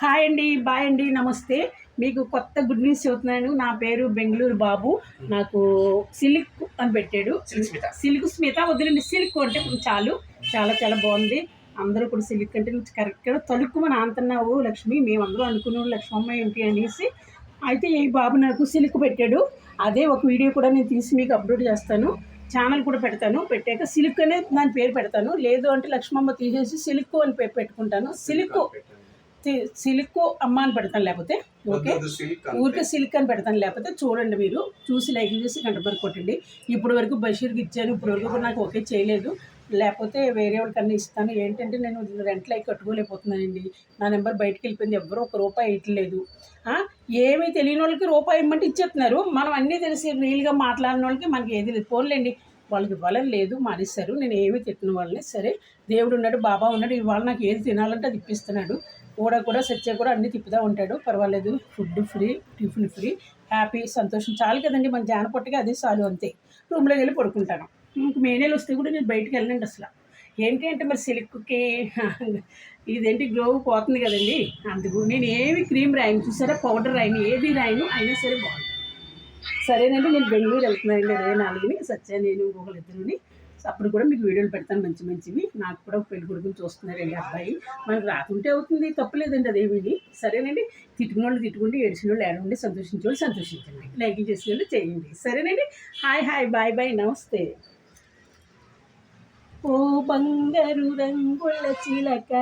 Hi అండి, bye అండి, నమస్తే. మీకు కొత్త గుడ్ న్యూస్ చెబుతున్నాను. నా పేరు బెంగళూరు బాబు. నాకు సిల్క్ అని పెట్టాడు. సిల్క్ స్మిత వదిలేండి, సిల్క్ అంటే చాలు. చాలా చాలా బాగుంది. అందరూ కూడా సిల్క్ అంటే నువ్వు కరెక్ట్గా తలుక్కుమని అంటున్నావు లక్ష్మి. మేమందరూ అనుకున్నాం లక్ష్మమ్మ ఏంటి అనేసి. అయితే ఈ బాబు నాకు సిల్క్ పెట్టాడు. అదే ఒక వీడియో కూడా నేను తీసి మీకు అప్లోడ్ చేస్తాను. ఛానల్ కూడా పెడతాను. పెట్టాక సిల్క్ అనే దాని పేరు పెడతాను. లేదు అంటే లక్ష్మమ్మ తీసేసి సిల్క్ అని పేరు పెట్టుకుంటాను. సిల్క్ అమ్మ అని పెడతాను, లేకపోతే ఓకే ఊరికే సిల్క్ అని పెడతాను. లేకపోతే చూడండి, మీరు చూసి లైక్ చేసి గంట వరకు కొట్టండి. ఇప్పటి వరకు బషీర్కి ఇచ్చాను, ఇప్పటి వరకు కూడా నాకు ఓకే చేయలేదు. లేకపోతే వేరే వాళ్ళకన్నా ఇస్తాను. ఏంటంటే నేను రెంట్లు అయి కట్టుకోలేకపోతున్నానండి. నా నెంబర్ బయటకు వెళ్ళిపోయింది. ఎవరో ఒక రూపాయి ఇవ్వట్లేదు. ఏమీ తెలియని వాళ్ళకి రూపాయి ఇమ్మంటే ఇచ్చేస్తున్నారు. మనం అన్నీ తెలిసి రీల్గా మాట్లాడిన వాళ్ళకి మనకి ఏది లేదు. పోన్లేండి, వాళ్ళకి ఇవ్వాలని లేదు, మానేస్తారు. నేను ఏమీ తిట్టిన వాళ్ళని. సరే, దేవుడు ఉన్నాడు, బాబా ఉన్నాడు. ఇవాళ నాకు ఏది తినాలంటే అది ఇప్పిస్తున్నాడు. కూడా సత్య కూడా అన్నీ తిప్పుతూ ఉంటాడు. పర్వాలేదు, food free, tiffin free, happy, సంతోషం చాలు కదండి. మన జానపట్టుగా అదే చాలు, అంతే. రూమ్లోకి వెళ్ళి పడుకుంటాను. ఇంక మే నెల వస్తే కూడా నేను బయటకు వెళ్ళండి అసలు. ఏంటి అంటే మరి సిల్క్కి ఇదేంటి గ్లో పోతుంది కదండి. అందుకు నేను ఏమి క్రీమ్ రాయను, చూసారా, పౌడర్ రాయను, ఏది రాయను, అయినా సరే బాగుంటుంది. సరేనండి, నేను బెంగళూరు వెళ్తున్నానండి 24ని. సత్య, నేను ఇంకొకరిద్దరుని. అప్పుడు కూడా మీకు వీడియోలు పెడతాను మంచి మంచివి. నాకు కూడా పెళ్లి కొడుకుని చూస్తున్నారండి అబ్బాయి. మనకు రాకుంటే అవుతుంది, తప్పులేదండి అదేమిది. సరేనండి, తిట్టుకున్న వాళ్ళు తిట్టుకుంటే, ఏడ్చిన వాళ్ళు ఏడవండి, సంతోషించే వాళ్ళు సంతోషించండి, లైక్ చేసిన వాళ్ళు చేయండి. సరేనండి, హాయ్ హాయ్, బాయ్ బాయ్, నమస్తే. ఓ బంగారు రంగుల చిలక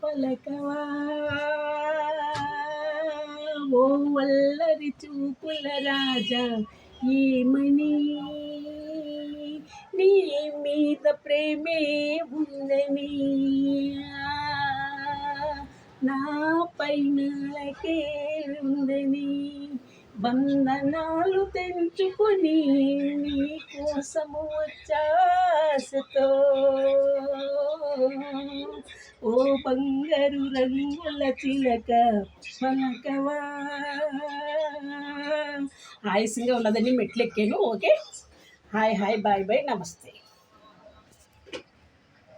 పలకవా, ఓ వల్లరి చూపుల రాజా ఏమని, నీ మీద ప్రేమే ఉందని, నా పైనకే ఉందని, బంధనాలు తెంచుకొని నీ కోసము వచ్చాసతో, ఓ బంగారు రంగుల చిలక పలకవా. ఆయాసంగా ఉన్నదని మెట్లు ఎక్కాను. Okay, hi hi, bye bye, నమస్తే.